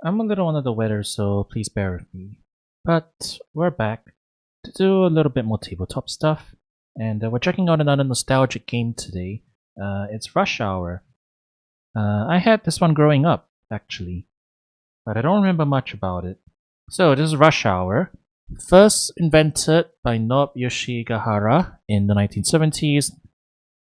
I'm a little under the weather, so please bear with me. But we're back to do a little bit more tabletop stuff, and we're checking out another nostalgic game today. It's Rush Hour. I had this one growing up, actually, but I don't remember much about it. So this is Rush Hour, first invented by Nobuyoshi Gahara in the 1970s.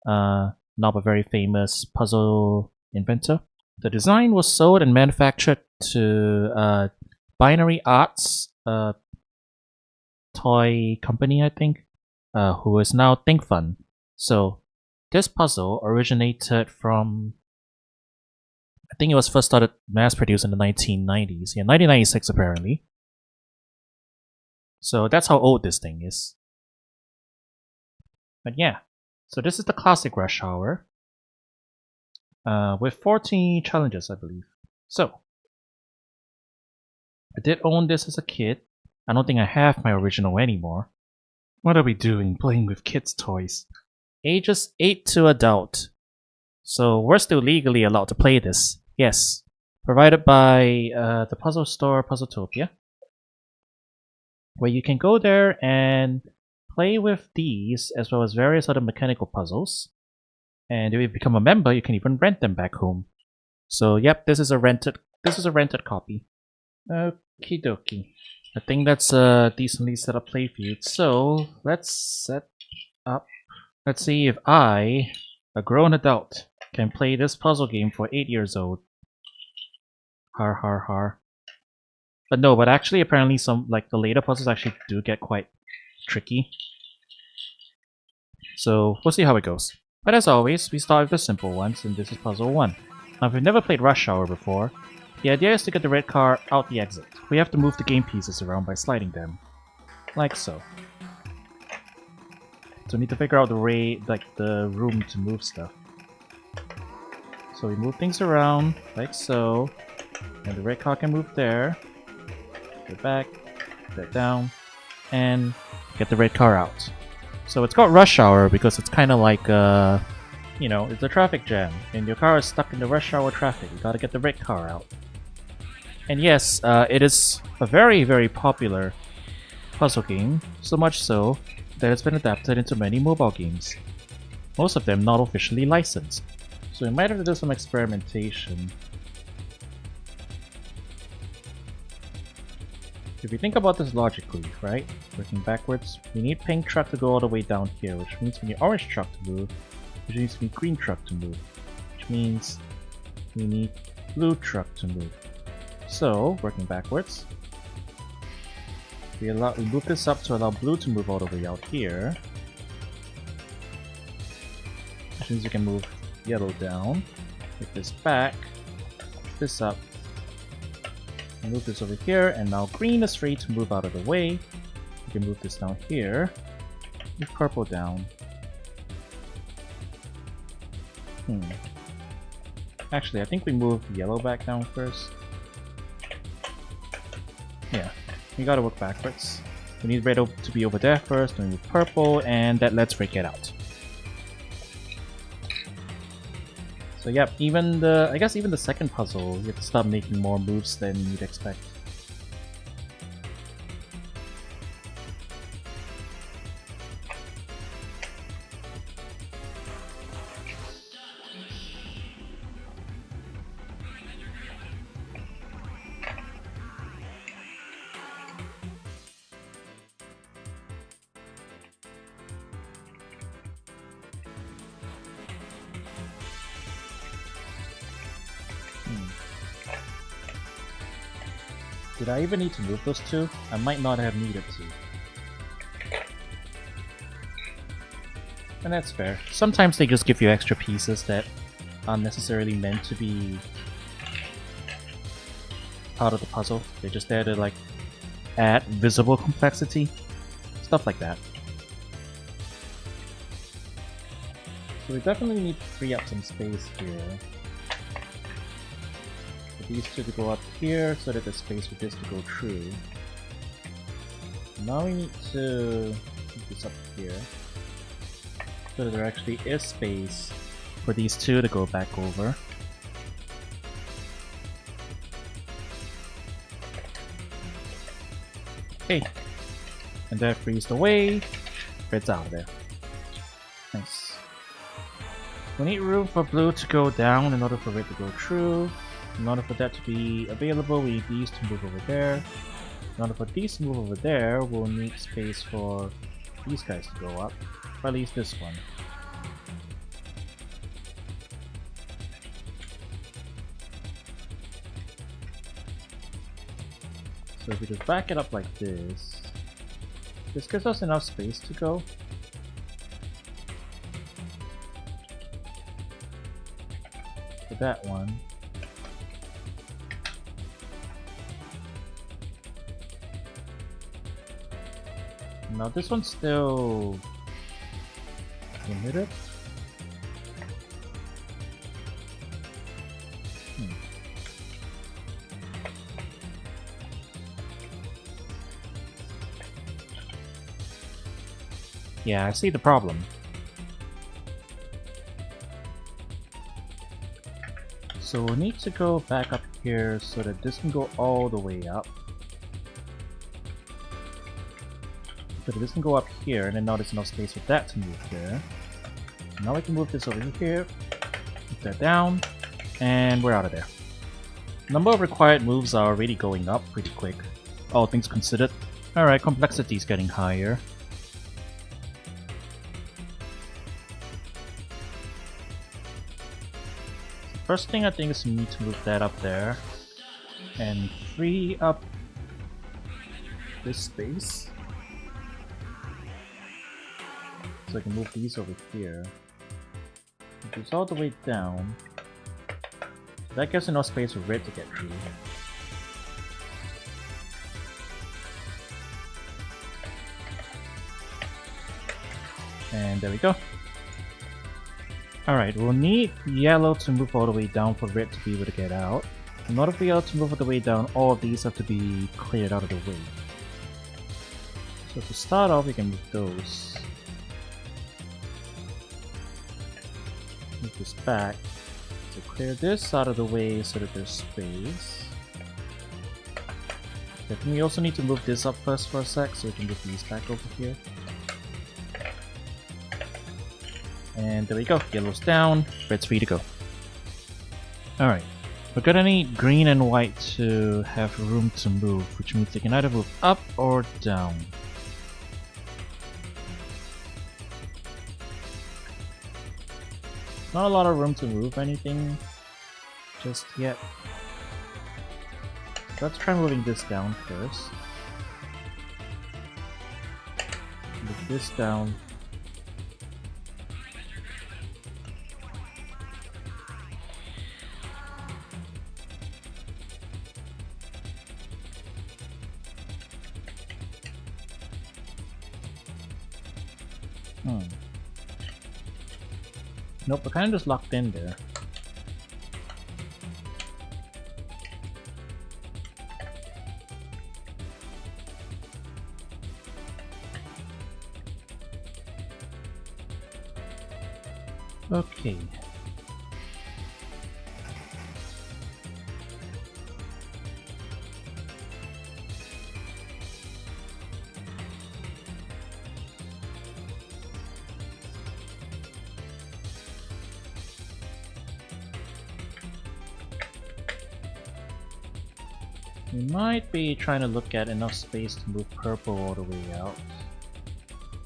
Nob, a very famous puzzle inventor. The design was sold and manufactured to Binary Arts, a toy company, I think, who is now Think Fun. So this puzzle originated from, I think it was first started mass produced in the 1990s. Yeah, 1996 apparently. So that's how old this thing is. But yeah, so this is the classic Rush Hour. With 40 challenges, I believe. So, I did own this as a kid. I don't think I have my original anymore. What are we doing playing with kids' toys? Ages 8 to adult. So, we're still legally allowed to play this. Yes. Provided by the puzzle store Puzzletopia, where you can go there and play with these as well as various other mechanical puzzles. And if you become a member, you can even rent them back home. So yep, this is a rented copy. Okie dokie. I think that's a decently set up playfield. So let's set up. Let's see if I, a grown adult, can play this puzzle game for 8 years old. Har har har. But no, but actually apparently some, like the later puzzles actually do get quite tricky. So we'll see how it goes. But as always, we start with the simple ones, and this is puzzle 1. Now if you've never played Rush Hour before, the idea is to get the red car out the exit. We have to move the game pieces around by sliding them. Like so. So we need to figure out the room to move stuff. So we move things around, like so. And the red car can move there. Go back, that down, and get the red car out. So it's called Rush Hour because it's kind of like, you know, it's a traffic jam, and your car is stuck in the rush hour traffic. You gotta get the red car out. And yes, it is a very, very popular puzzle game, so much so that it's been adapted into many mobile games. Most of them not officially licensed. So we might have to do some experimentation. If you think about this logically, right? Working backwards, we need pink truck to go all the way down here, which means we need orange truck to move, which means we need green truck to move, which means we need blue truck to move. So, working backwards, we move this up to allow blue to move all the way out here, which means we can move yellow down, take this back, this up, move this over here, and now green is free to move out of the way. We can move this down here, move purple down. Actually, I think we move yellow back down first. Yeah, we gotta work backwards. We need red to be over there first, then move purple, and that lets red get out. So yep, I guess even the second puzzle, you have to start making more moves than you'd expect. Did I even need to move those two? I might not have needed to. And that's fair. Sometimes they just give you extra pieces that aren't necessarily meant to be part of the puzzle. They're just there to like add visible complexity. Stuff like that. So we definitely need to free up some space here. These two to go up here so that there's space for this to go through. Now we need to keep this up here so that there actually is space for these two to go back over. Hey, and that frees the way. It's out of there. Nice. We need room for blue to go down in order for red to go through. In order for that to be available, we need these to move over there. In order for these to move over there, we'll need space for these guys to go up. Or at least this one. So if we just back it up like this gives us enough space to go. For that one. Now this one's still limited. Yeah, I see the problem. So we'll need to go back up here so that this can go all the way up. So that this can go up here, and then now there's enough space for that to move there. Now we can move this over here, put that down, and we're out of there. Number of required moves are already going up pretty quick, all things considered. Alright, complexity is getting higher. First thing I think is we need to move that up there and free up this space so I can move these over here. It goes all the way down. That gives enough space for red to get through. And there we go. Alright, we'll need yellow to move all the way down for red to be able to get out. In order for yellow to move all the way down, all of these have to be cleared out of the way. So to start off, we can move those. Move this back. So clear this out of the way so that there's space. I think we also need to move this up first for a sec so we can move these back over here. And there we go, yellow's down, red's free to go. Alright, we're gonna need green and white to have room to move, which means they can either move up or down. Not a lot of room to move anything just yet. Let's try moving this down first. Move this down. Nope, we're kind of just locked in there. Okay. We might be trying to look at enough space to move purple all the way out,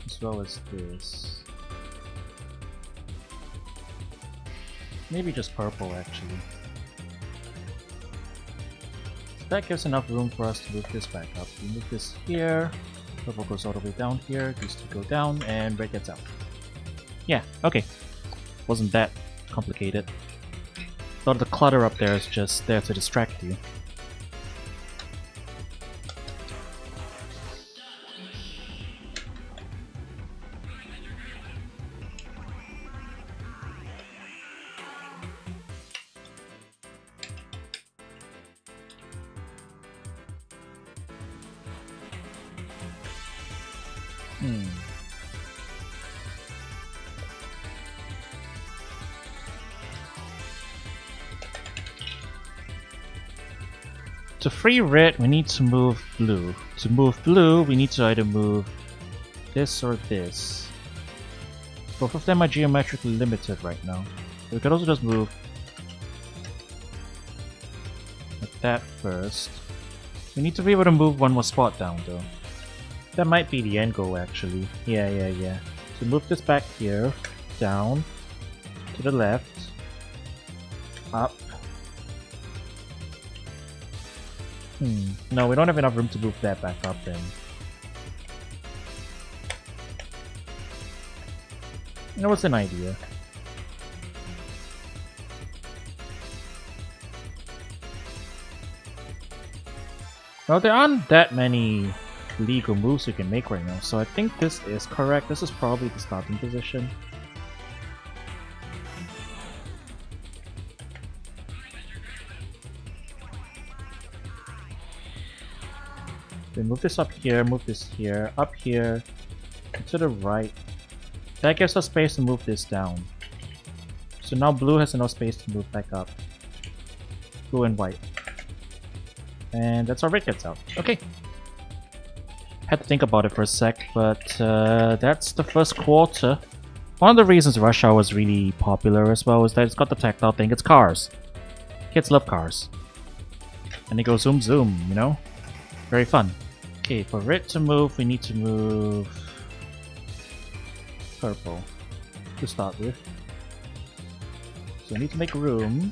as well as this. Maybe just purple actually. So that gives enough room for us to move this back up. We move this here, purple goes all the way down here, these two go down, and red gets out. Yeah, okay. Wasn't that complicated. A lot of the clutter up there is just there to distract you. To free red, we need to move blue. To move blue, we need to either move this or this. Both of them are geometrically limited right now. We could also just move like that first. We need to be able to move one more spot down though. That might be the end goal actually. Yeah. So move this back here, down, to the left, up. No, we don't have enough room to move that back up then. That was an idea. Well, there aren't that many legal moves you can make right now, so I think this is correct. This is probably the starting position. Then move this up here, move this here, up here, and to the right. That gives us space to move this down. So now blue has enough space to move back up. Blue and white. And that's how red gets out. Okay. Had to think about it for a sec, but that's the first quarter. One of the reasons Rush Hour was really popular as well is that it's got the tactile thing. It's cars. Kids love cars. And they go zoom zoom, you know? Very fun. Okay, for red to move, we need to move purple to start with. So we need to make room.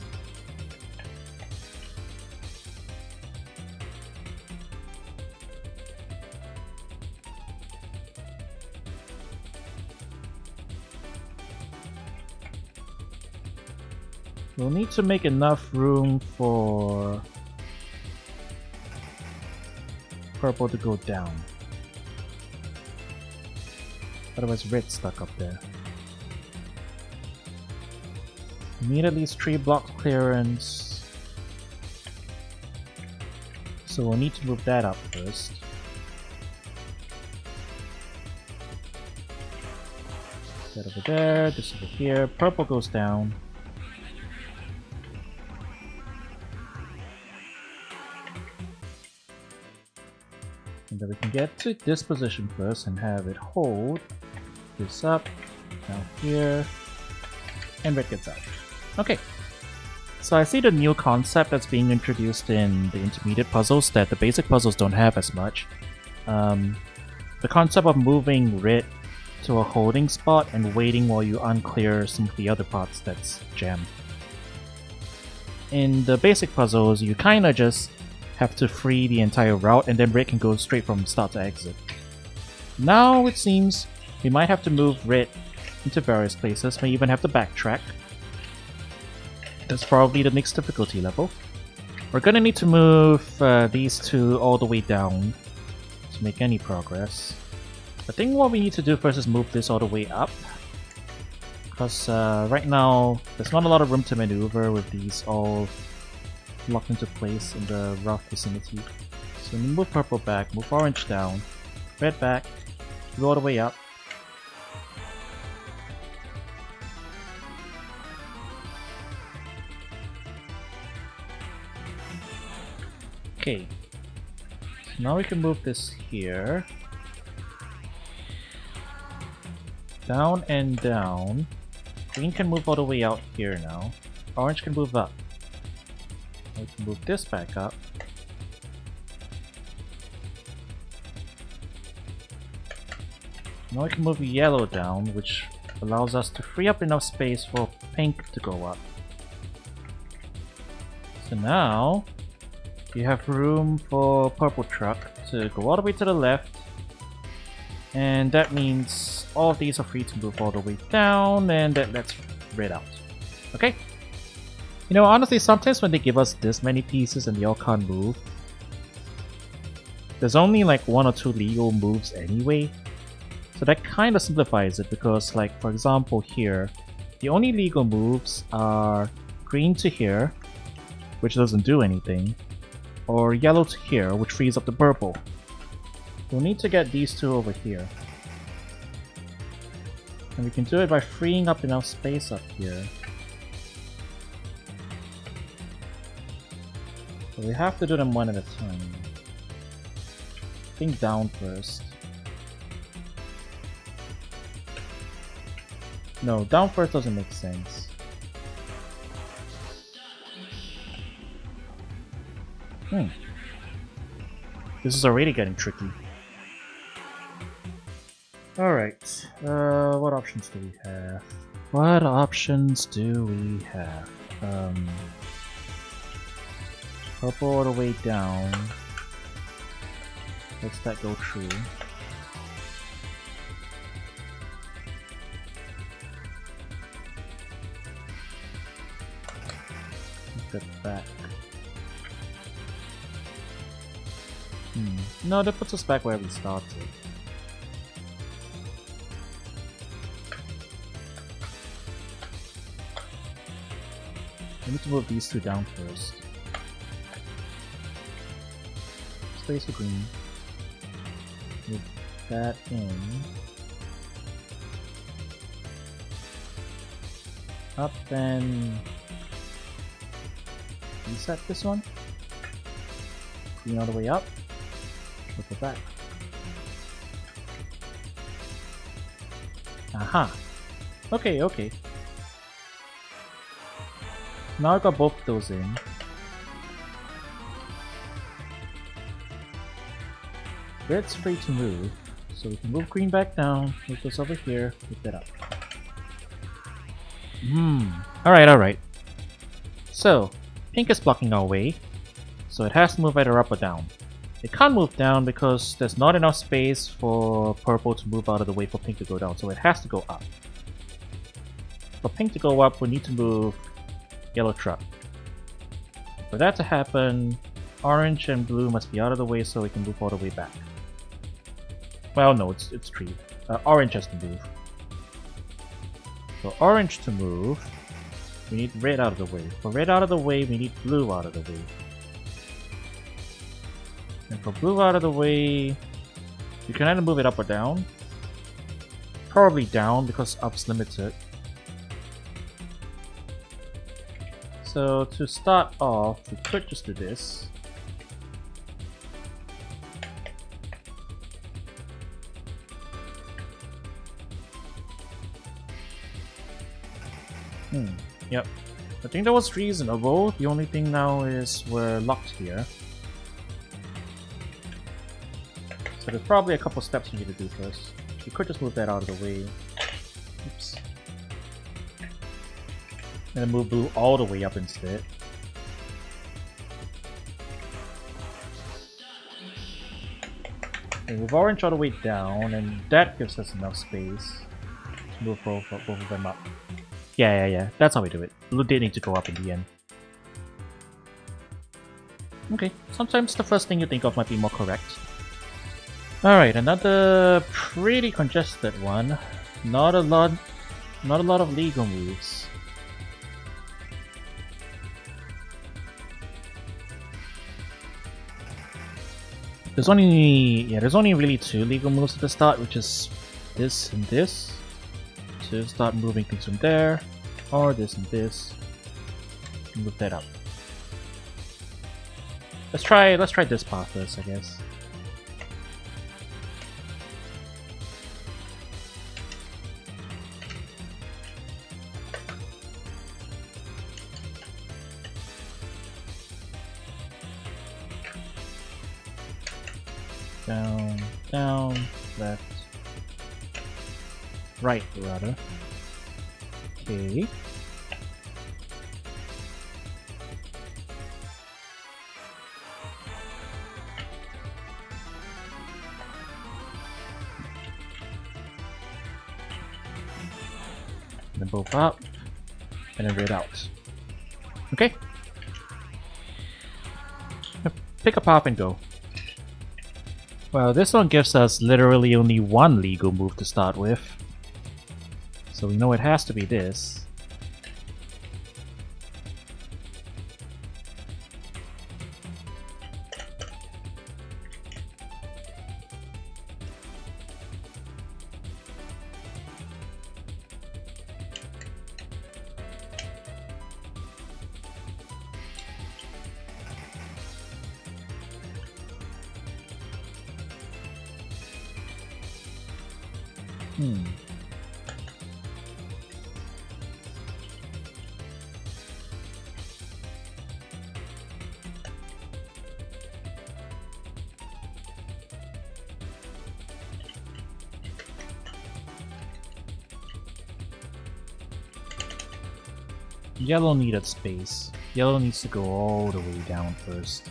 We'll need to make enough room for purple to go down. Otherwise red's stuck up there. We need at least 3 blocks clearance. So we'll need to move that up first. That over there, this over here. Purple goes down. And then we can get to this position first and have it hold this up, down here, and red gets out. Okay, so I see the new concept that's being introduced in the intermediate puzzles that the basic puzzles don't have as much. The concept of moving red to a holding spot and waiting while you unclear some of the other parts that's jammed. In the basic puzzles, you kinda just have to free the entire route and then red can go straight from start to exit. Now it seems we might have to move red into various places, may even have to backtrack. That's probably the next difficulty level. We're gonna need to move these two all the way down to make any progress. I think what we need to do first is move this all the way up, because right now there's not a lot of room to maneuver with these all locked into place in the rough vicinity. So we move purple back, move orange down, red back, go all the way up. Okay, so now we can move this here. Down and down. Green can move all the way out here now. Orange can move up. We can move this back up. Now we can move yellow down, which allows us to free up enough space for pink to go up. So now you have room for purple truck to go all the way to the left, and that means all of these are free to move all the way down, and that lets red out. Okay? You know, honestly, sometimes when they give us this many pieces and they all can't move, there's only like 1 or 2 legal moves anyway. So that kind of simplifies it because, like, for example here, the only legal moves are green to here, which doesn't do anything, or yellow to here, which frees up the purple. We'll need to get these two over here. And we can do it by freeing up enough space up here. For we have to do them one at a time. I think down first. No, down first doesn't make sense. This is already getting tricky. Alright, what options do we have? What options do we have? Purple all the way down. Let's that go true. Get back. No, that puts us back where we started. We need to move these two down first. Space for green. Move that in. Up and reset this one. Green all the way up. Look at that. Aha. Okay, okay. Now I got both those in. Red's free to move, so we can move green back down, move this over here, pick that up. Alright. So, pink is blocking our way, so it has to move either up or down. It can't move down because there's not enough space for purple to move out of the way for pink to go down, so it has to go up. For pink to go up, we need to move yellow truck. For that to happen, orange and blue must be out of the way so we can move all the way back. Well, no, it's tree. Orange has to move. For orange to move, we need red out of the way. For red out of the way, we need blue out of the way. And for blue out of the way, you can either move it up or down. Probably down because up's limited. So to start off, we could just do this. Yep. I think that was reasonable. The only thing now is we're locked here. So there's probably a couple steps we need to do first. We could just move that out of the way. Oops. And then move blue all the way up instead. And move orange all the way down, and that gives us enough space to move both of them up. Yeah. That's how we do it. Blue did need to go up in the end. Okay, sometimes the first thing you think of might be more correct. Alright, another pretty congested one. Not a lot of legal moves. There's only really two legal moves at the start, which is this and this. To start moving things from there, or this and this. Move that up. Let's try this path first, I guess. Down, left, right rather. Okay. Then both up, and then red out. Okay. Pick a path and go. Well, this one gives us literally only one legal move to start with. So we know it has to be this. Hmm. Yellow needed space. Yellow needs to go all the way down first.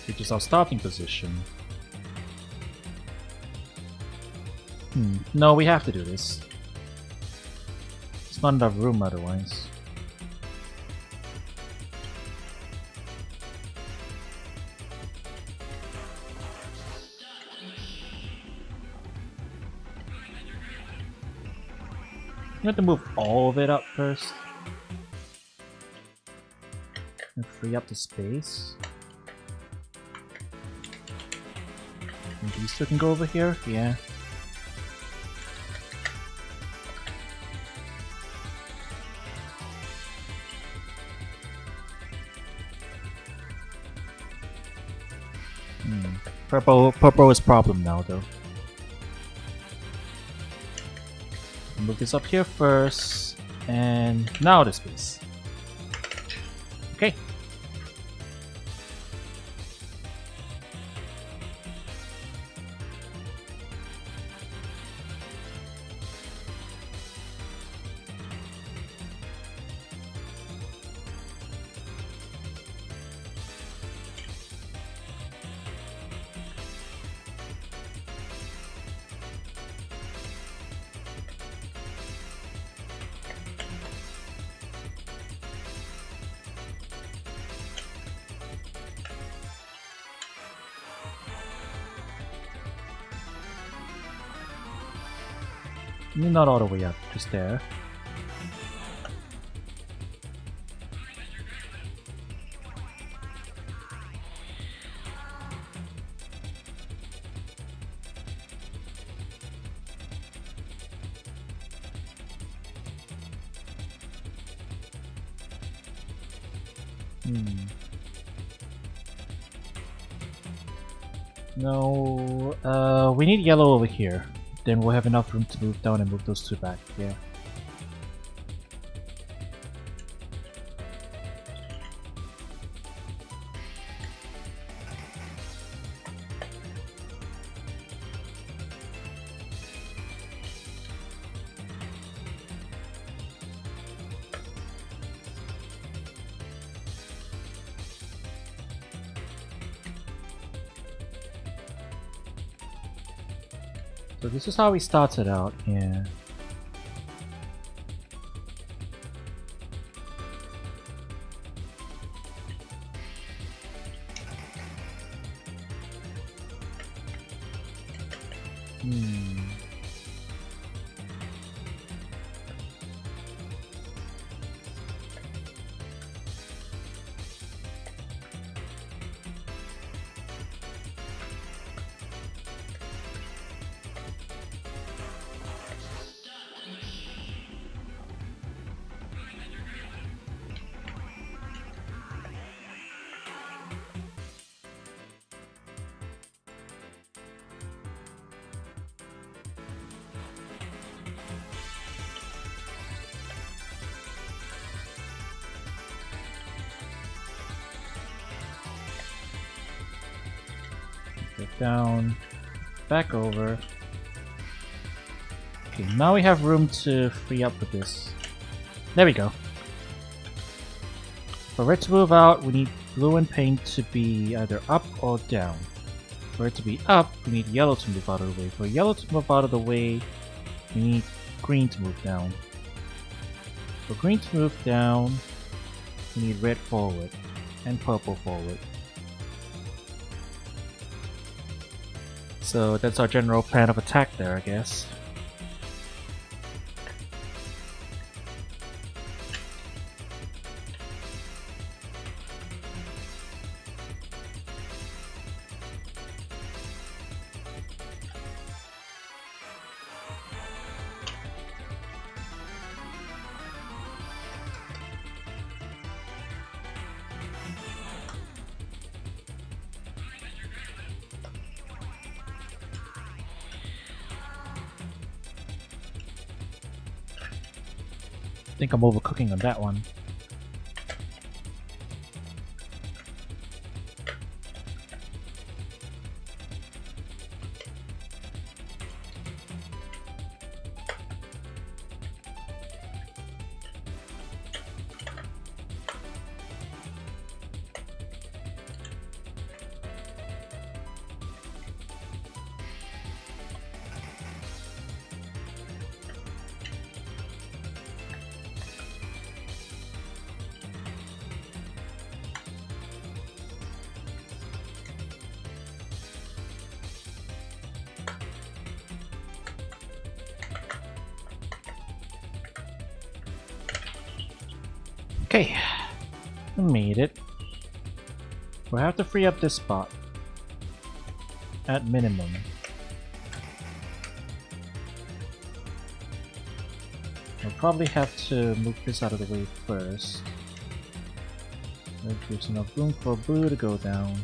Which is our starting position. No, we have to do this. It's not enough room otherwise. You have to move all of it up first. And free up the space. And these two can go over here? Yeah. Purple is problem now though. Move this up here first, and now the space. Okay. Not all the way up, just there. No, we need yellow over here. Then we'll have enough room to move down and move those two back, yeah. So this is how we started out, yeah. Down, back over. Okay, now we have room to free up with this. There we go. For red to move out, we need blue and pink to be either up or down. For it to be up, we need yellow to move out of the way. For yellow to move out of the way, we need green to move down. For green to move down, we need red forward and purple forward. So that's our general plan of attack there, I guess. think I'm overcooking on that one. Okay, I made it. We'll have to free up this spot. At minimum. We'll probably have to move this out of the way first. That gives enough room for Boo to go down.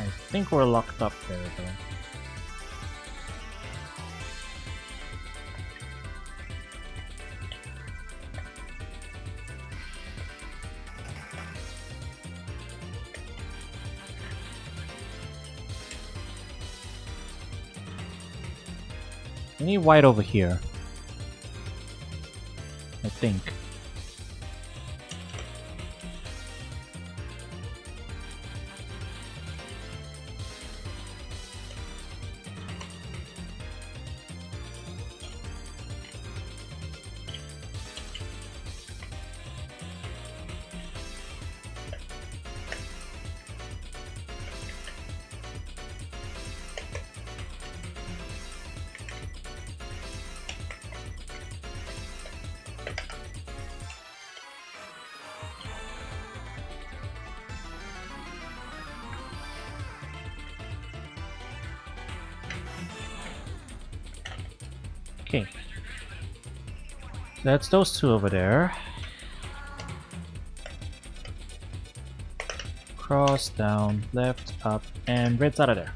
I think we're locked up there though. I need white over here. I think. Okay. That's those two over there. Cross, down, left, up, and red's out of there.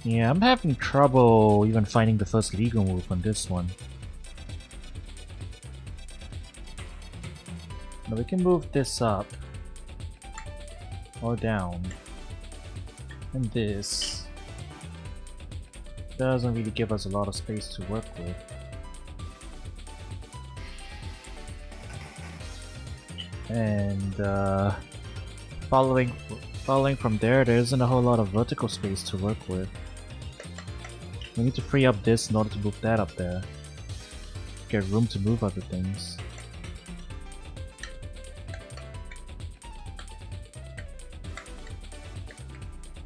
Yeah, I'm having trouble even finding the first legal move on this one. Now we can move this up. Or down. And this doesn't really give us a lot of space to work with. And following from there isn't a whole lot of vertical space to work with. We need to free up this in order to move that up there. Get room to move other things.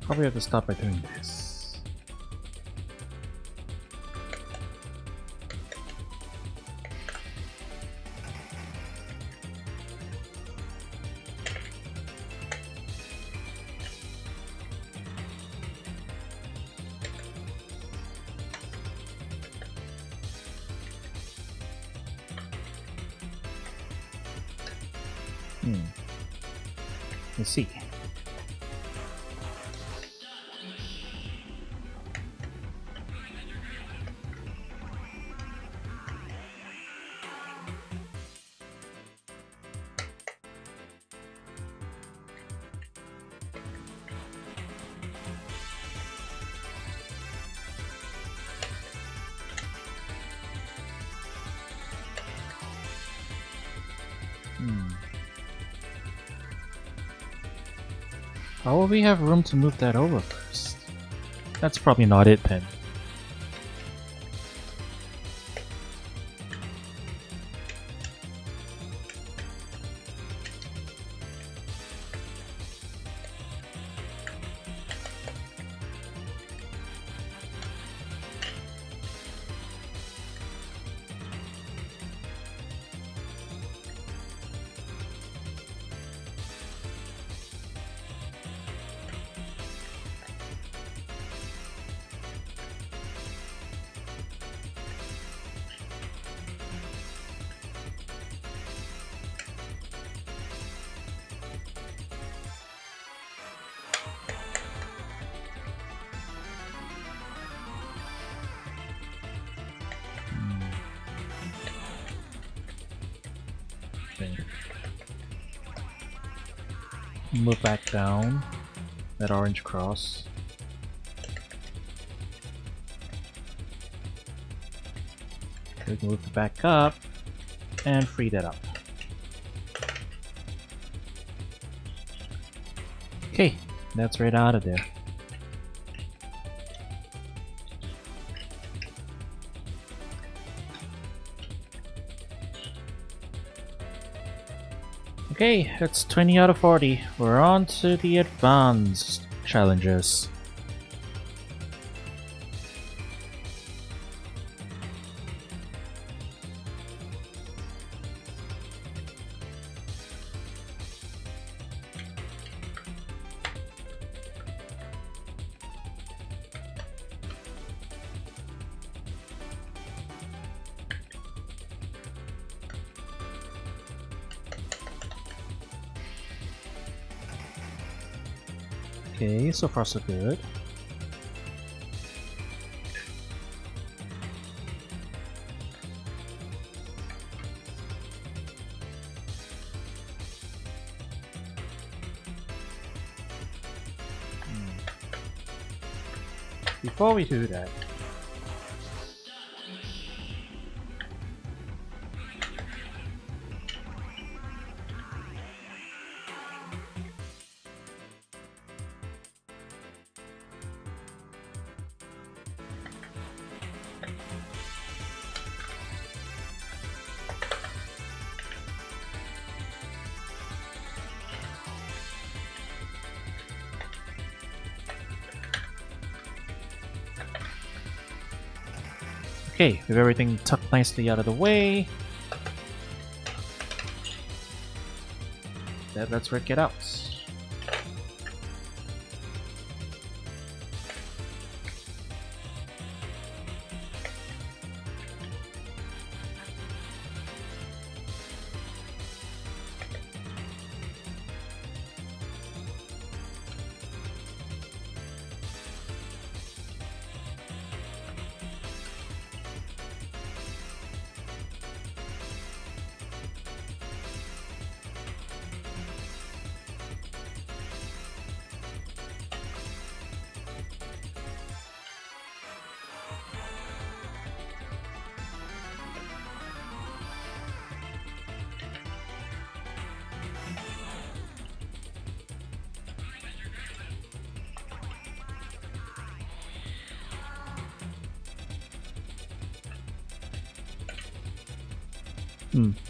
Probably have to start by doing this. Let's see. How will we have room to move that over first? That's probably not it then. Move back down that orange cross. We can move it back up and free that up. Okay, that's right out of there. Okay, it's 20 out of 40. We're on to the advanced challenges. Okay, so far so good. Before we do that, okay, with everything tucked nicely out of the way, let's work it out.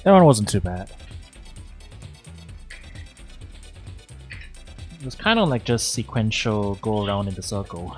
That one wasn't too bad. It was kind of like just sequential go around in the circle.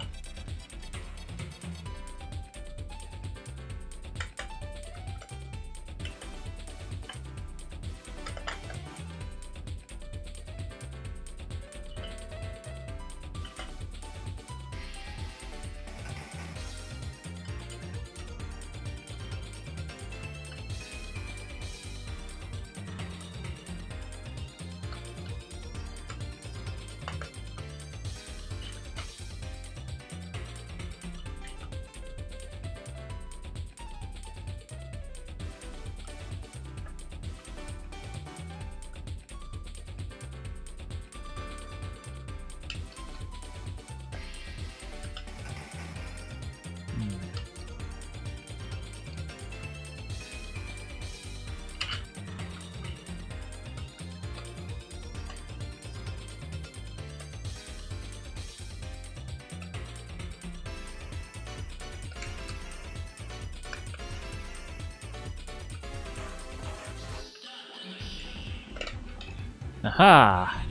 Aha!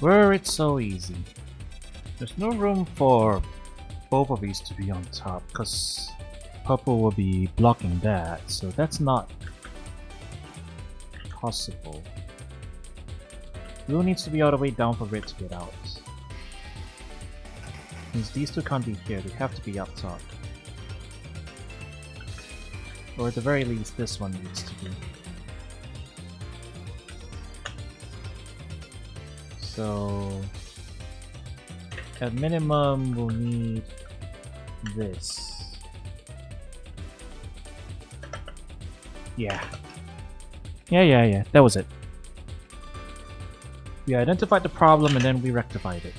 Were it so easy. There's no room for both of these to be on top, because purple will be blocking that, so that's not possible. Blue needs to be all the way down for red to get out. Means these two can't be here, they have to be up top. Or at the very least, this one needs to be. So at minimum we'll need this. Yeah, that was it. We identified the problem and then we rectified it.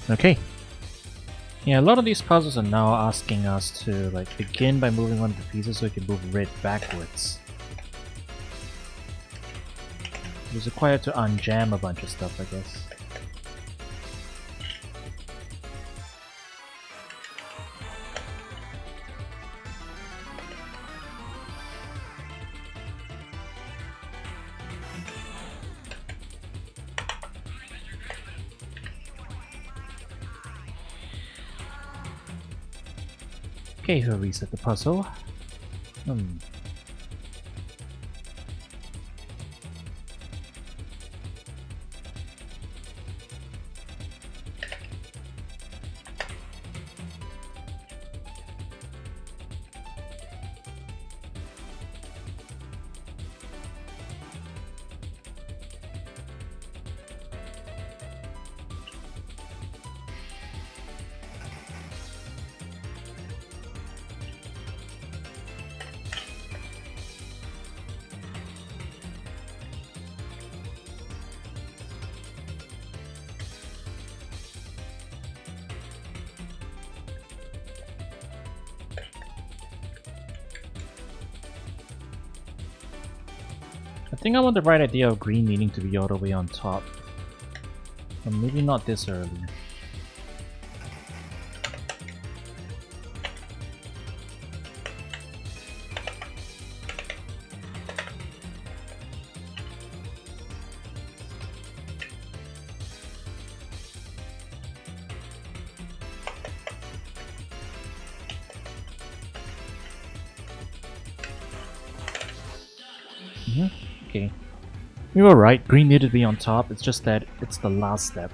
Okay. Yeah, a lot of these puzzles are now asking us to like begin by moving one of the pieces so we can move red backwards. It's required to unjam a bunch of stuff, I guess. Okay, we'll reset the puzzle. I think I want the right idea of green needing to be all the way on top. Or maybe not this early. Okay. We were right, green needed to be on top, it's just that it's the last step.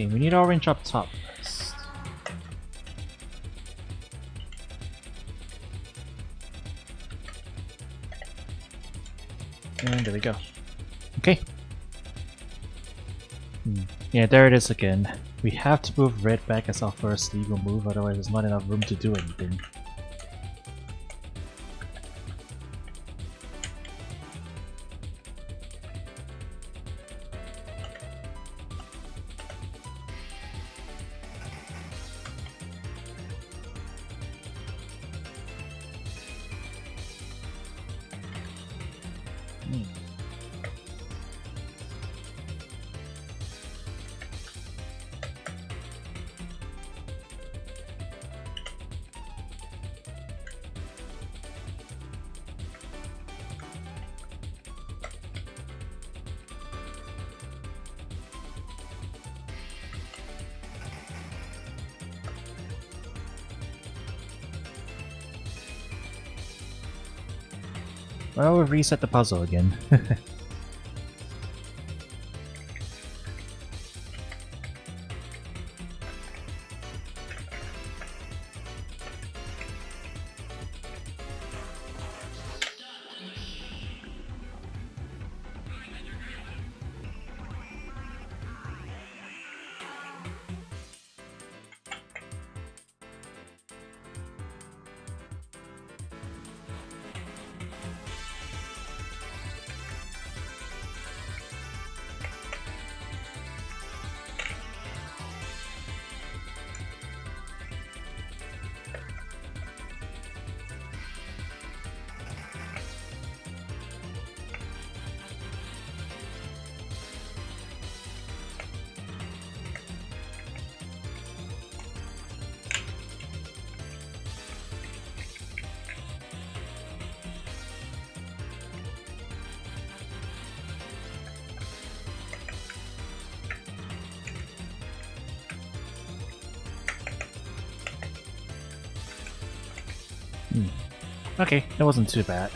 Okay, we need orange up top first. And there we go. Okay. Yeah, there it is again. We have to move red back as our first legal move, otherwise there's not enough room to do anything. Well, we've reset the puzzle again. Okay, that wasn't too bad.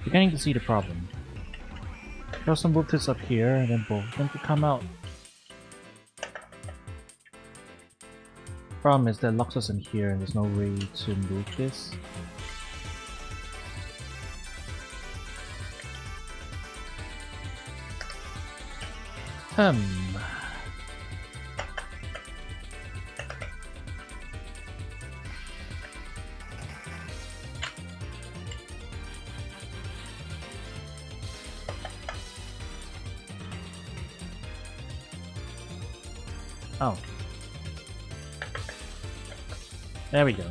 Beginning to see the problem. Throw some move this up here, and then both of them could come out. Problem is that locks us in here, and there's no way to move this. Oh. There we go.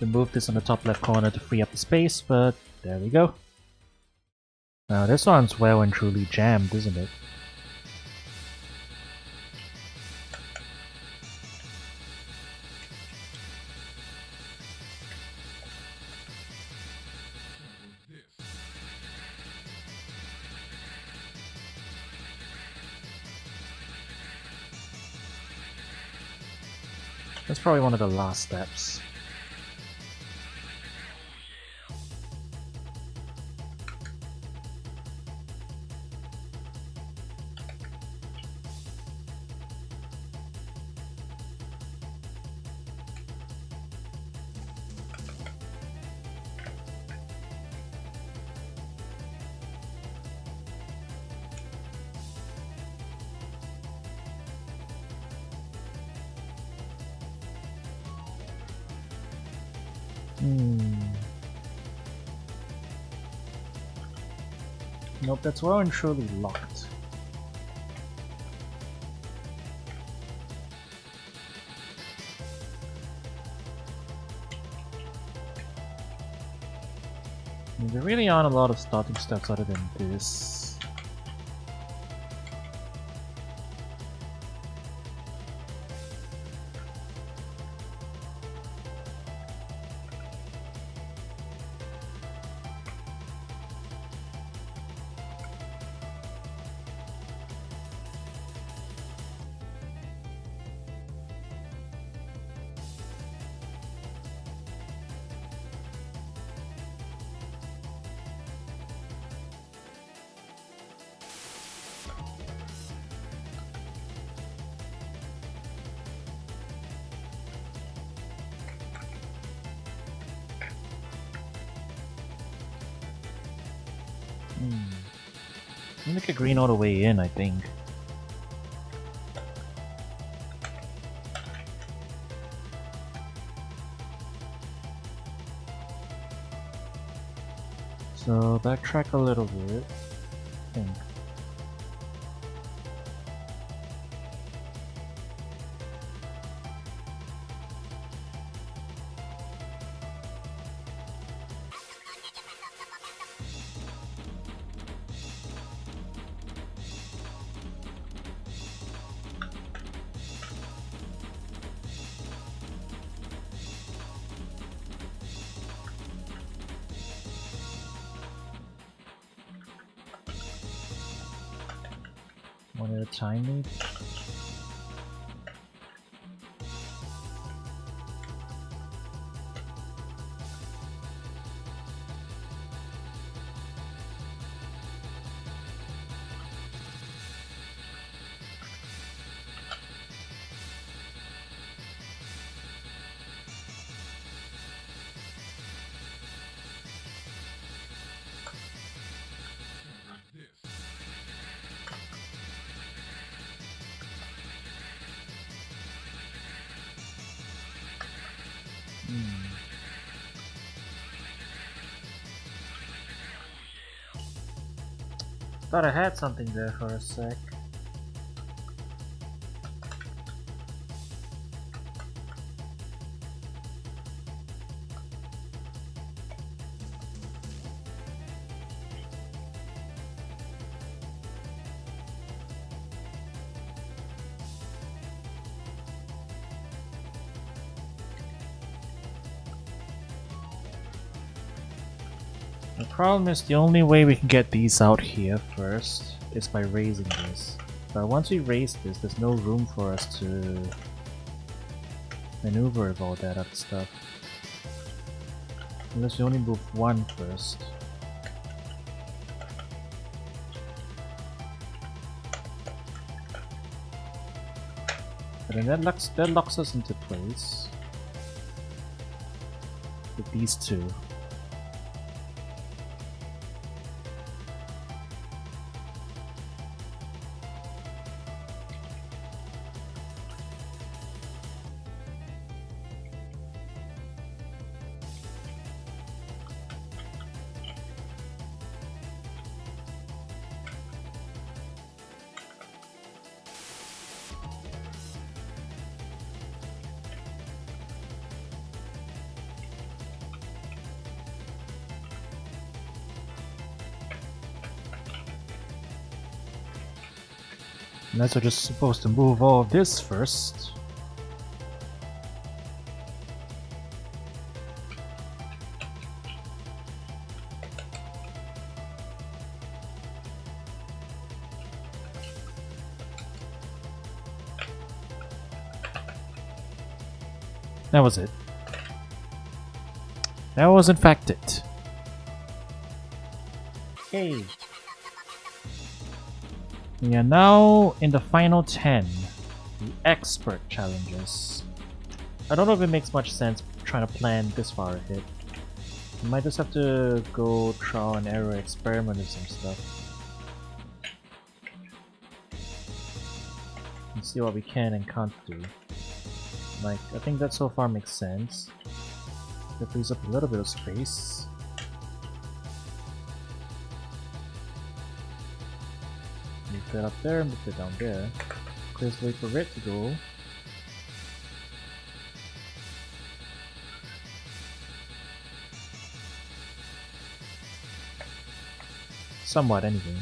to move this on the top left corner to free up the space, but there we go. Now this one's well and truly jammed, isn't it? That's probably one of the last steps. Nope, that's well and truly locked. I mean, there really aren't a lot of starting steps other than this. Make a green all the way in, I think. So backtrack a little bit, I think. One at a time, maybe? Thought I had something there for a sec. The problem is the only way we can get these out here first is by raising this. But once we raise this, there's no room for us to maneuver with all that other stuff. Unless we only move one first. But then that locks us into place with these two. Unless we're just supposed to move all of this first. That was it. That was in fact it. Okay. We are now in the final 10. The expert challenges. I don't know if it makes much sense trying to plan this far ahead. You might just have to go trial and error, experiment with some stuff. And see what we can and can't do. Like, I think that so far makes sense. That frees up a little bit of space. Move that up there, move it down there. Clears way for it to go. Somewhat, anyway.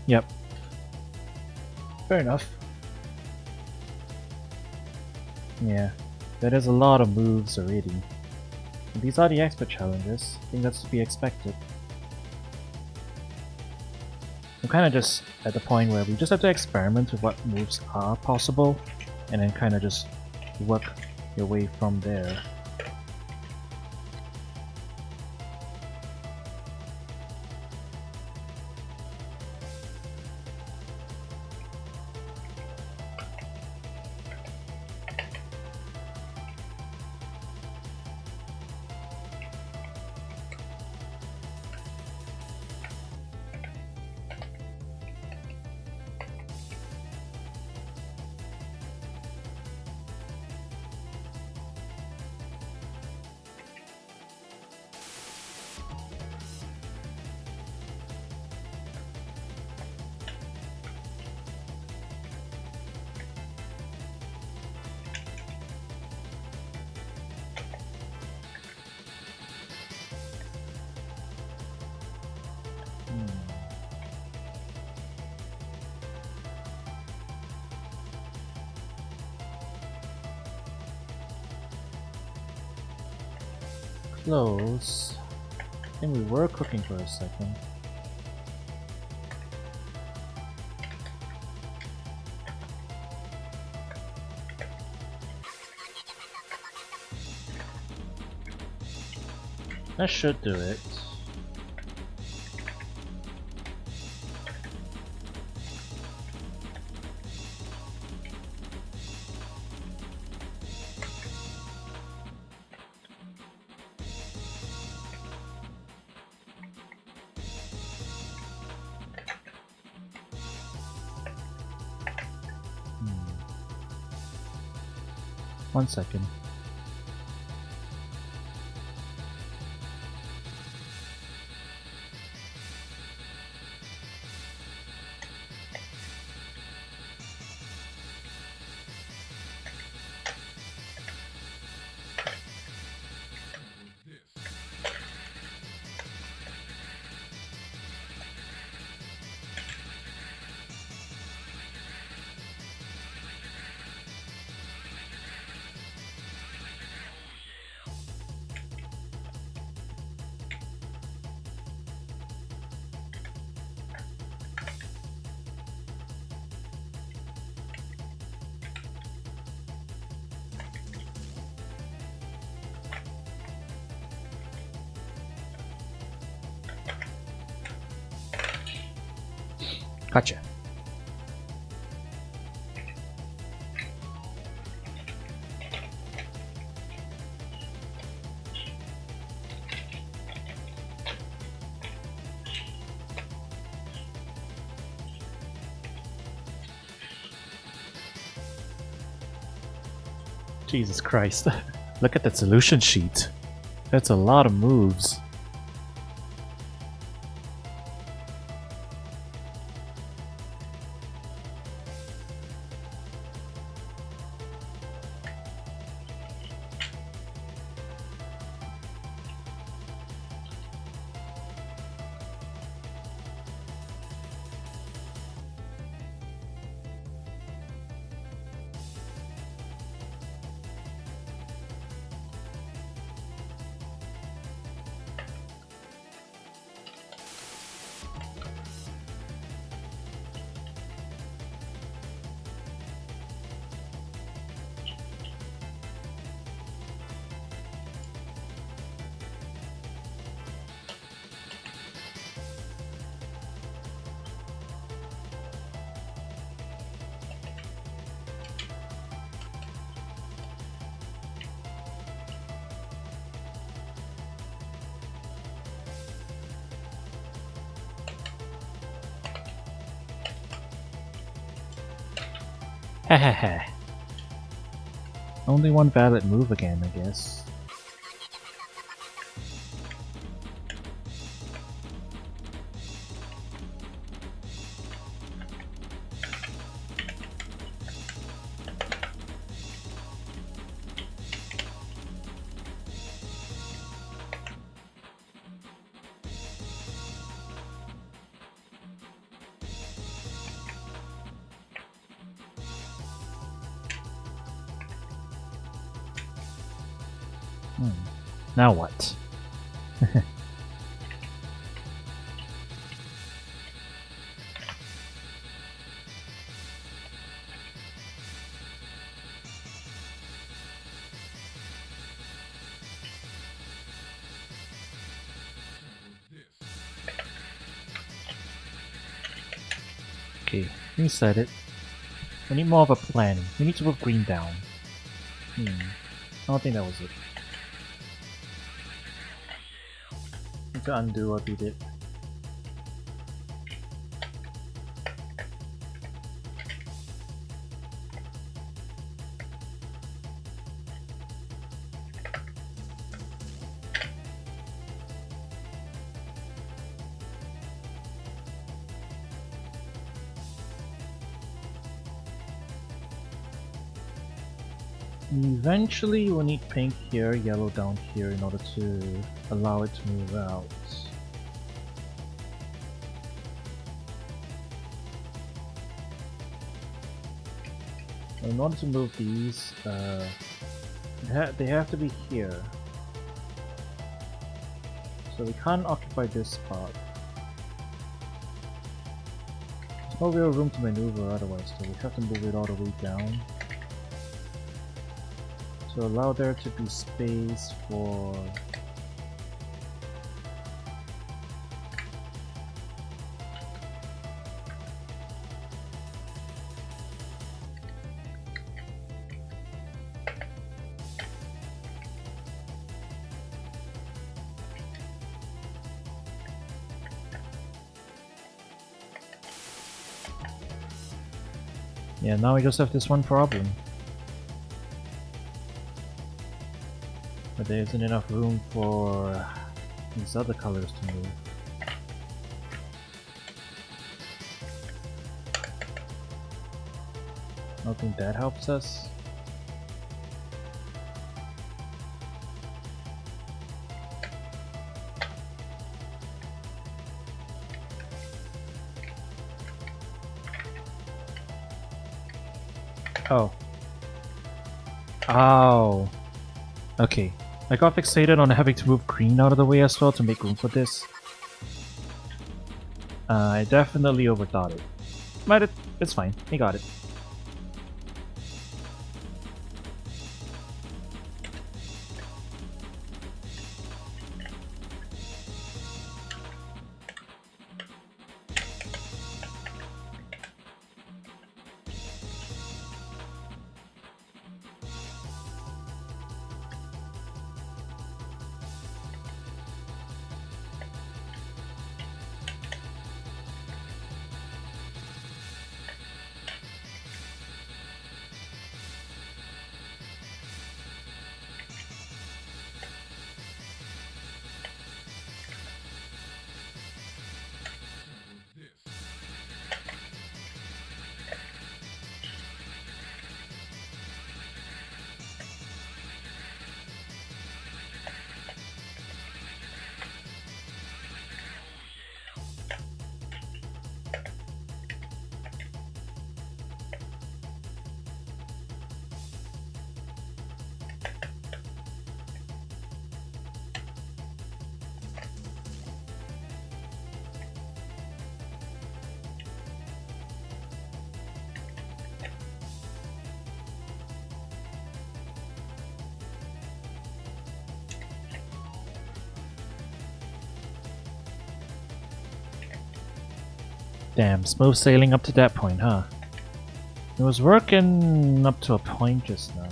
Yep. Fair enough. Yeah, that is a lot of moves already. These are the expert challenges. I think that's to be expected. I'm kind of just at the point where we just have to experiment with what moves are possible, and then kind of just work your way from there. Close. I think we were cooking for a second. That should do it. One second. Gotcha. Jesus Christ. Look at that solution sheet. That's a lot of moves. Hehehe. Only one valid move again, I guess. Now what? Okay, reset it. We need more of a planning. We need to move green down. I don't think that was it. Need to undo what we did. Eventually we'll need pink here, yellow down here in order to allow it to move out. In order to move these, they have to be here. So we can't occupy this spot. There's no real room to maneuver otherwise, so we have to move it all the way down. So allow there to be space for yeah, now we just have this one problem. But there isn't enough room for these other colors to move. I don't think that helps us. Oh. Ow. Okay. I got fixated on having to move green out of the way as well to make room for this. I definitely overthought it. But it's fine. We got it. Damn, smooth sailing up to that point, huh? It was working up to a point just now.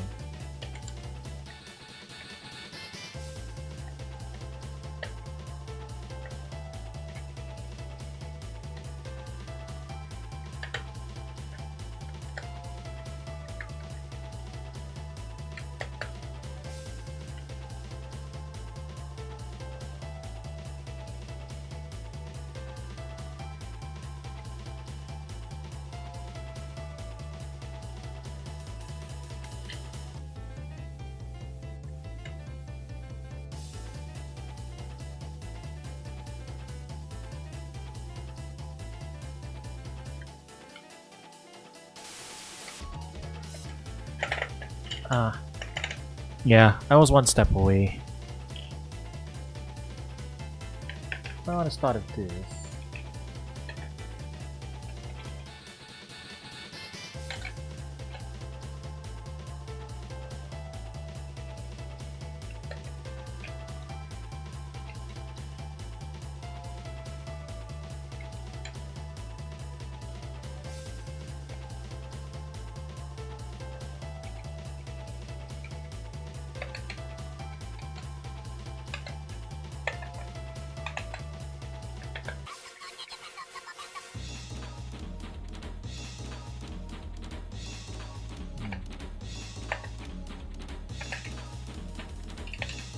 Yeah, I was one step away. I want to start with this.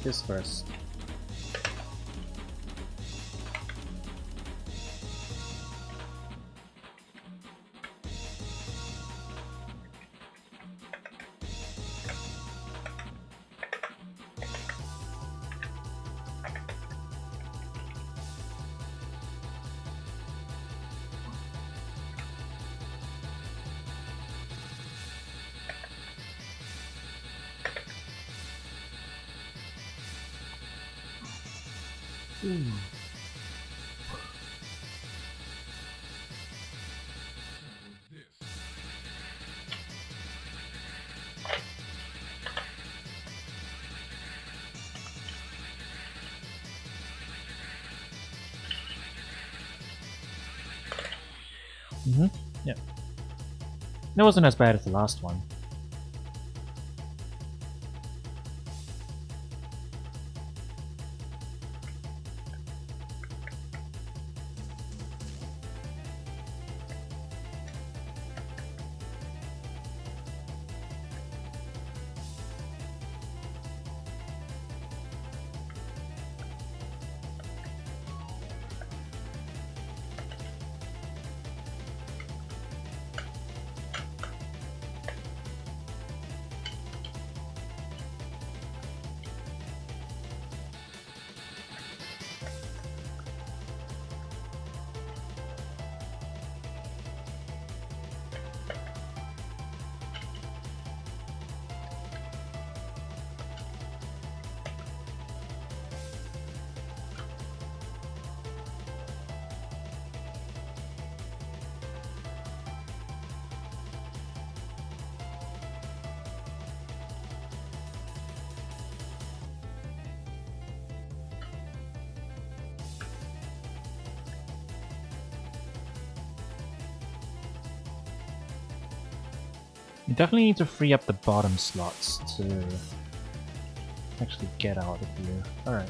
This first. Yeah. It wasn't as bad as the last one. You definitely need to free up the bottom slots to actually get out of here. Alright.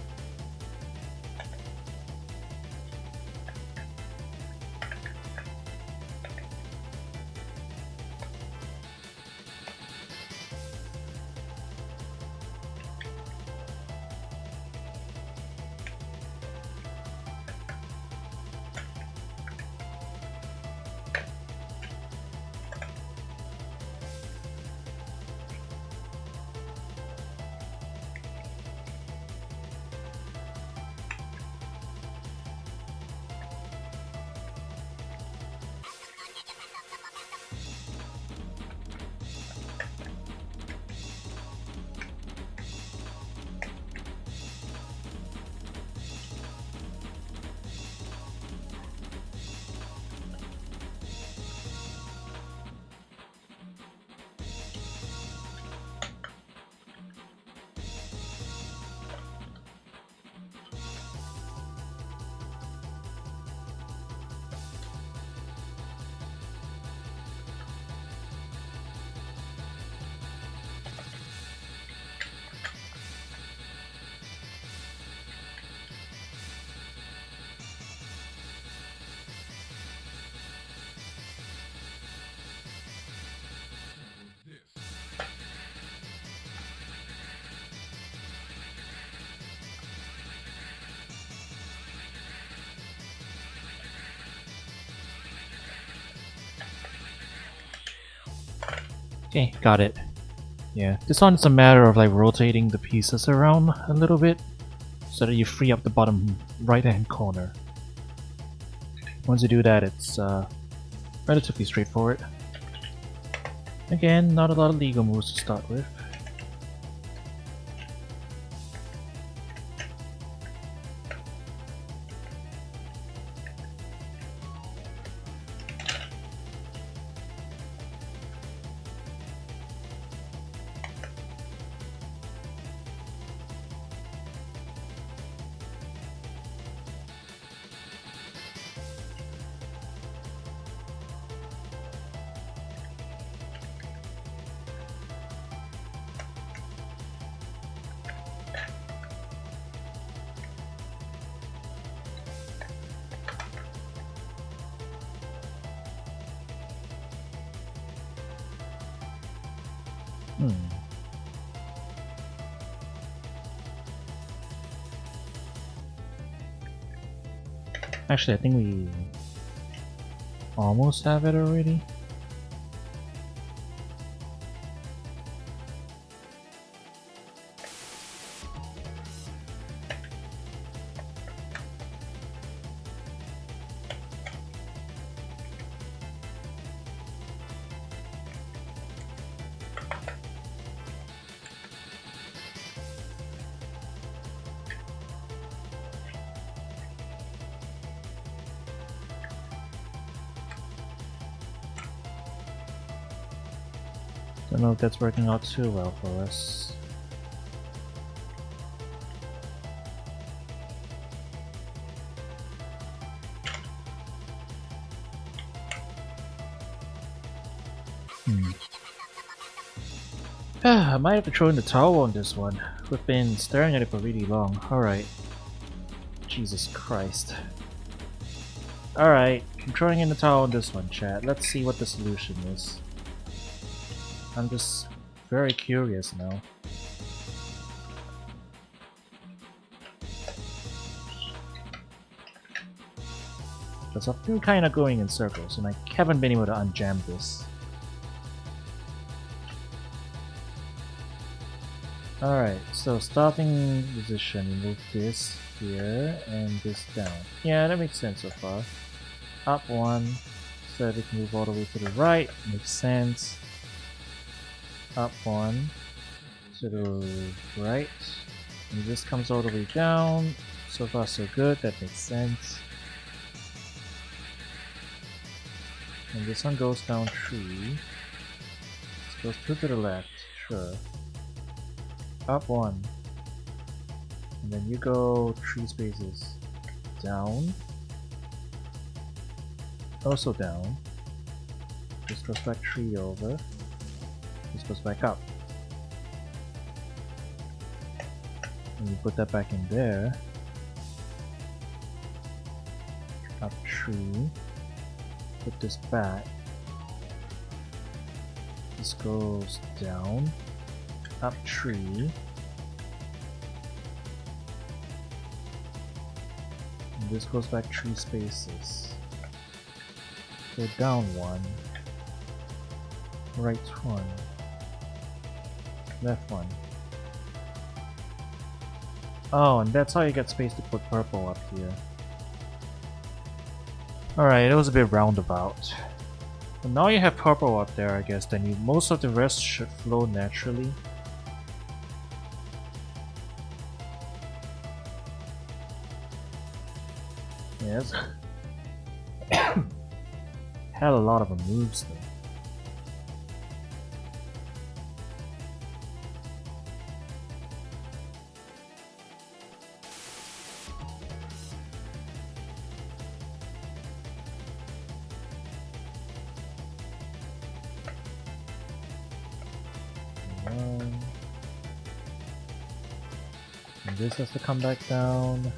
Okay, got it. Yeah, this one's a matter of like rotating the pieces around a little bit so that you free up the bottom right hand corner. Once you do that, it's relatively straightforward. Again, not a lot of legal moves to start with. Actually, I think we almost have it already. Don't know if that's working out too well for us. I might have to throw in the towel on this one. We've been staring at it for really long. Alright. Jesus Christ. Alright, I'm throwing in the towel on this one, chat. Let's see what the solution is. I'm just very curious now. Because I've been kind of going in circles and I haven't been able to unjam this. Alright, so starting position, move this here and this down. Yeah, that makes sense so far. Up one, so that we can move all the way to the right, makes sense. Up one, to the right, and this comes all the way down. So far so good, that makes sense. And this one goes down 3. This goes 2 to the left, sure. Up 1. And then you go 3 spaces down. Also down. This goes back 3 over. This goes back up. And you put that back in there. Up 3. Put this back. This goes down. Up 3. And this goes back 3 spaces. Go down 1. Right 1. Left 1. Oh, and that's how you get space to put purple up here. Alright, it was a bit roundabout. But now you have purple up there, I guess, then most of the rest should flow naturally. Yes. Had a lot of moves though. And this has to come back down.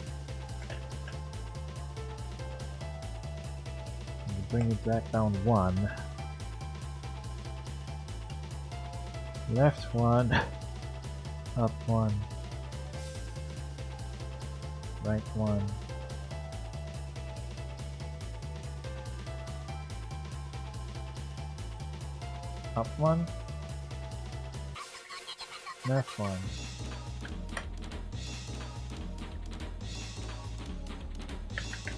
And bring it back down 1. Left 1. Up 1. Right 1. Up 1. F1.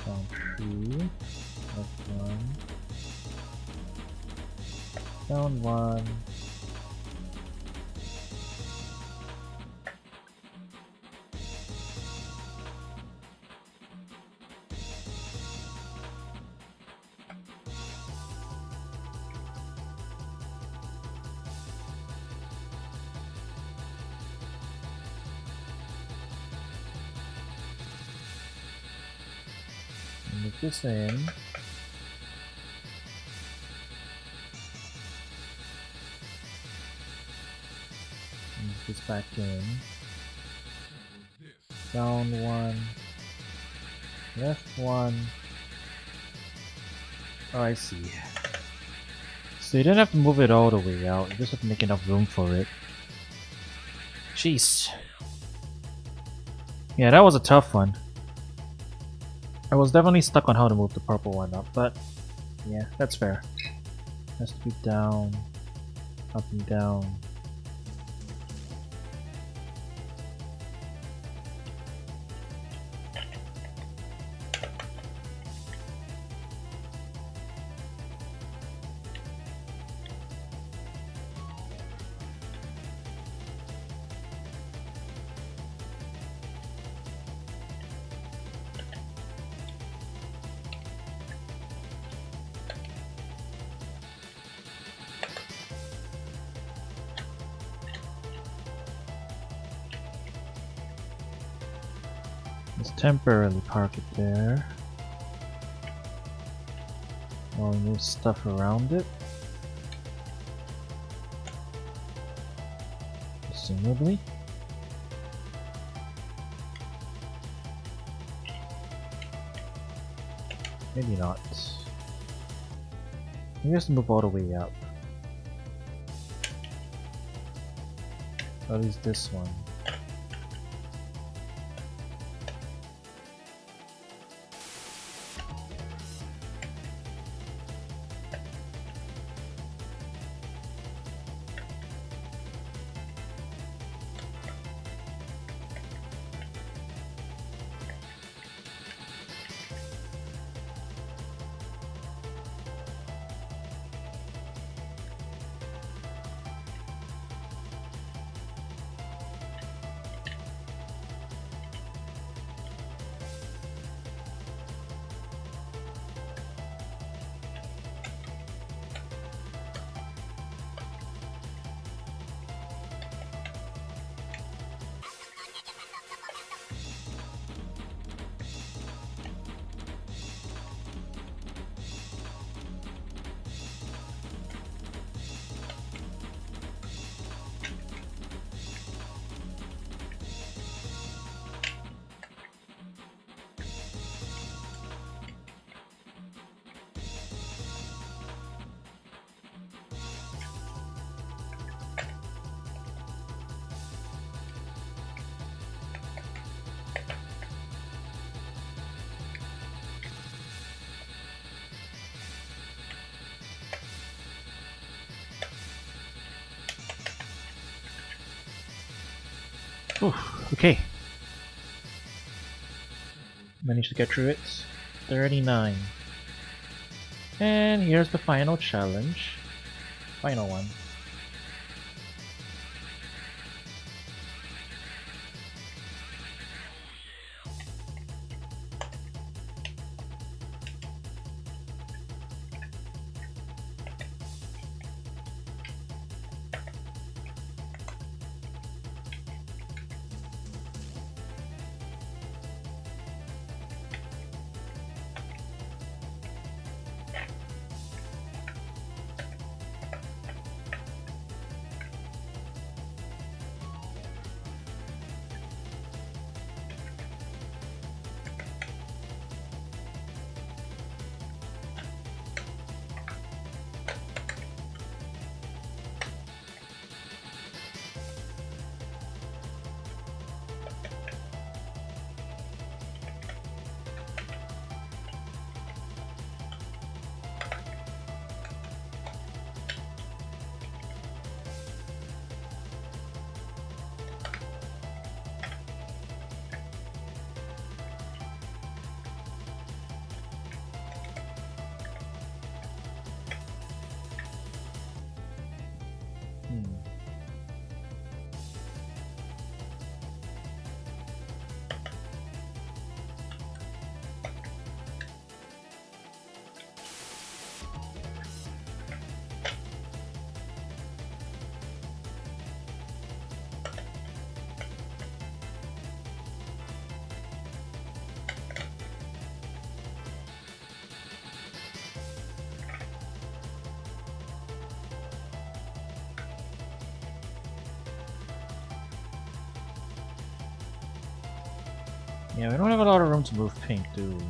Down 3. F1. Down 1. Move this in. Move this back in. Down 1. Left 1. Oh, I see. So you don't have to move it all the way out, you just have to make enough room for it. Jeez. Yeah, that was a tough one. I was definitely stuck on how to move the purple one up, but yeah, that's fair. Has to be down, up and down. Let's temporarily park it there while we move stuff around it. Presumably. Maybe not. Maybe it has to move all the way up. Or at least this one. Oof, okay. Managed to get through it. 39. And here's the final challenge. Final one. Yeah, we don't have a lot of room to move pink, do we?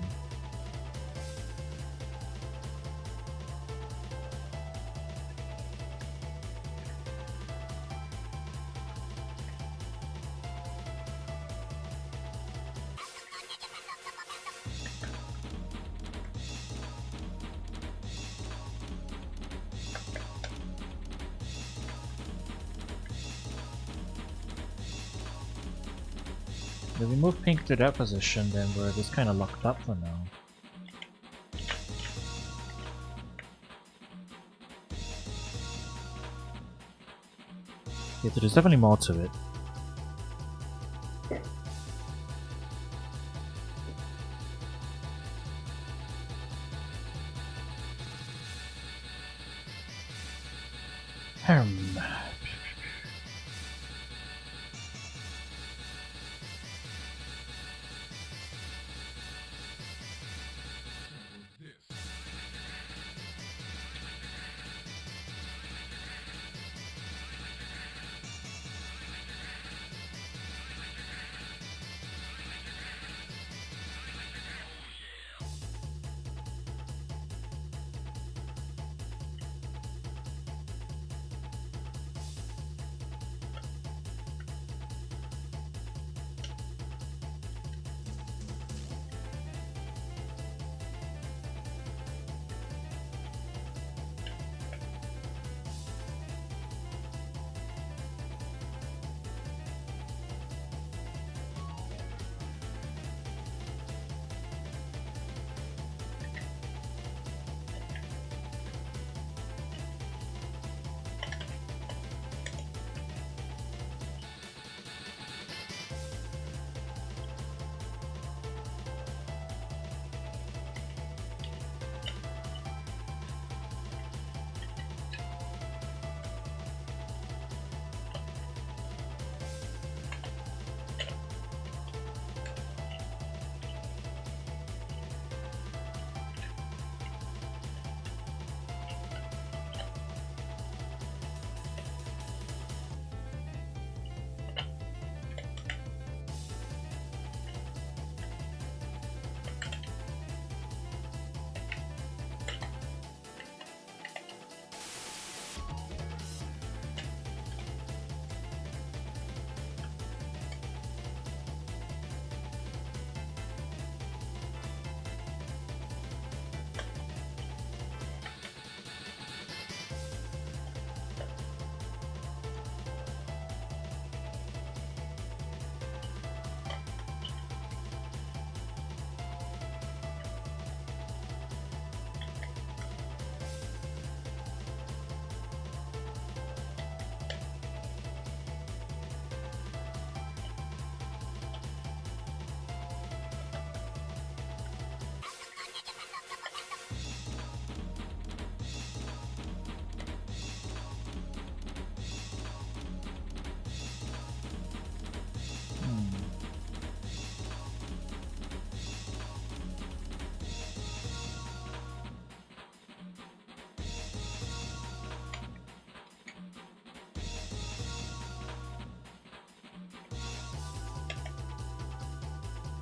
If we move pink to that position, then we're just kind of locked up for now. Yeah, so there's definitely more to it.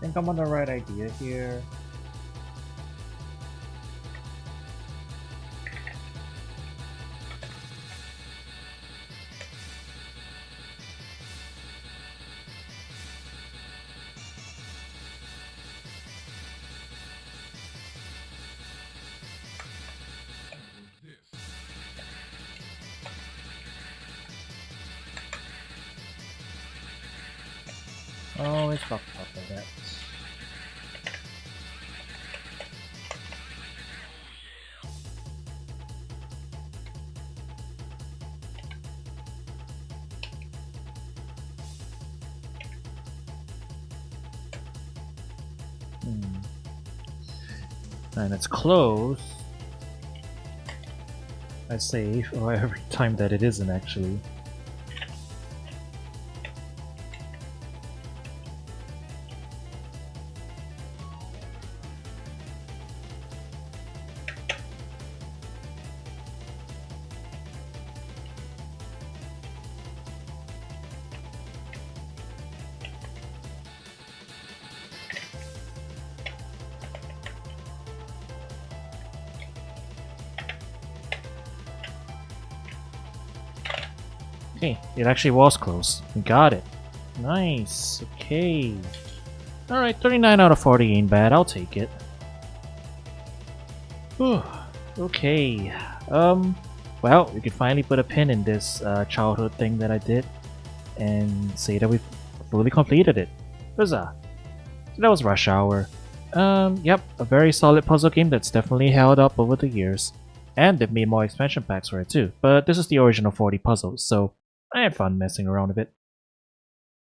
I think I'm on the right idea here. Oh, it's fucked up like that. And it's close. I say, or every time that it isn't actually. Hey, it actually was close. We got it. Nice. Okay. Alright, 39 out of 40 ain't bad. I'll take it. Whew. Okay. Well, we could finally put a pin in this childhood thing that I did and say that we've fully completed it. Huzzah. So that was Rush Hour. Yep, a very solid puzzle game that's definitely held up over the years. And they've made more expansion packs for it too, but this is the original 40 puzzles, so I had fun messing around a bit.